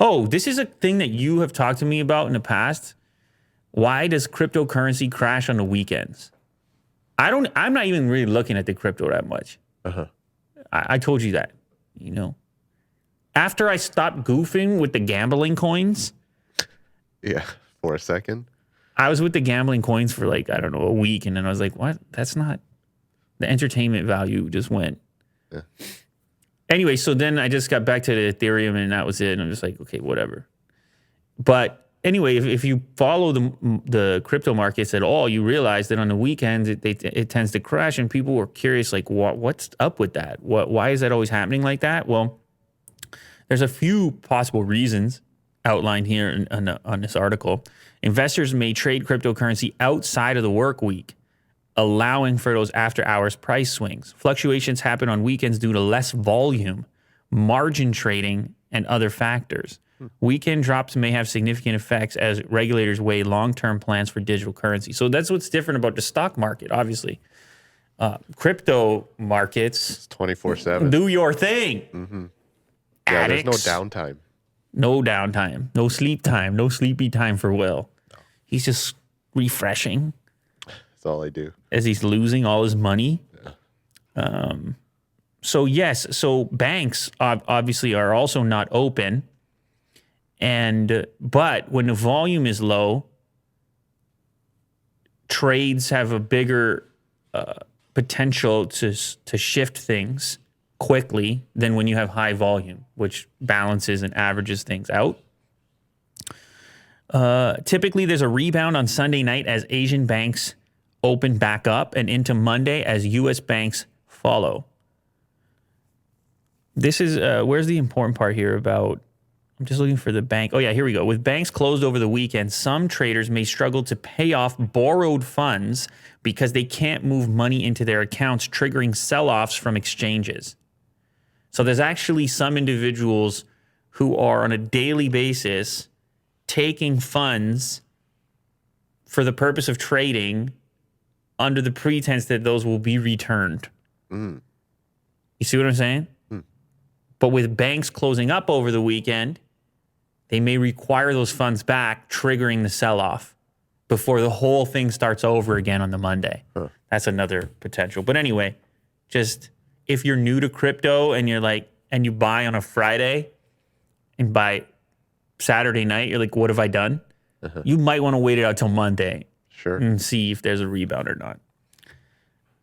Oh, this is a thing that you have talked to me about in the past. Why does cryptocurrency crash on the weekends? I'm not even really looking at the crypto that much. Uh-huh. I told you that, After I stopped goofing with the gambling coins, Yeah, for a second. I was with the gambling coins for like, I don't know, a week. And then I was like, what? That's not, the entertainment value just went. Yeah. Anyway, so then I just got back to the Ethereum and that was it. And I'm just like, okay, whatever. But anyway, if you follow the crypto markets at all, you realize that on the weekends it tends to crash, and people were curious, like, what's up with that? Why is that always happening like that? Well, there's a few possible reasons outlined here on this article. Investors may trade cryptocurrency outside of the work week, allowing for those after-hours price swings. Fluctuations happen on weekends due to less volume, margin trading, and other factors. Weekend drops may have significant effects as regulators weigh long-term plans for digital currency. So that's what's different about the stock market, obviously. Crypto markets, 24/7. do your thing. Mm-hmm. Yeah, there's no Addicts. downtime. No downtime, no sleep time, no sleepy time for Will. He's just refreshing That's all I do. as he's losing all his money. So banks obviously are also not open. But when the volume is low, trades have a bigger potential to shift things quickly than when you have high volume, which balances and averages things out. Typically, there's a rebound on Sunday night as Asian banks open back up and into Monday as U.S. banks follow. This is where's the important part here about... I'm just looking for the bank. Oh, yeah, here we go. With banks closed over the weekend, some traders may struggle to pay off borrowed funds because they can't move money into their accounts, triggering sell-offs from exchanges. So there's actually some individuals who are on a daily basis taking funds for the purpose of trading under the pretense that those will be returned. You see what I'm saying? But with banks closing up over the weekend, they may require those funds back, triggering the sell-off before the whole thing starts over again on the Monday. That's another potential. But anyway, just if you're new to crypto and you buy on a Friday and by Saturday night, you're like, what have I done? You might want to wait it out till Monday Sure. and see if there's a rebound or not.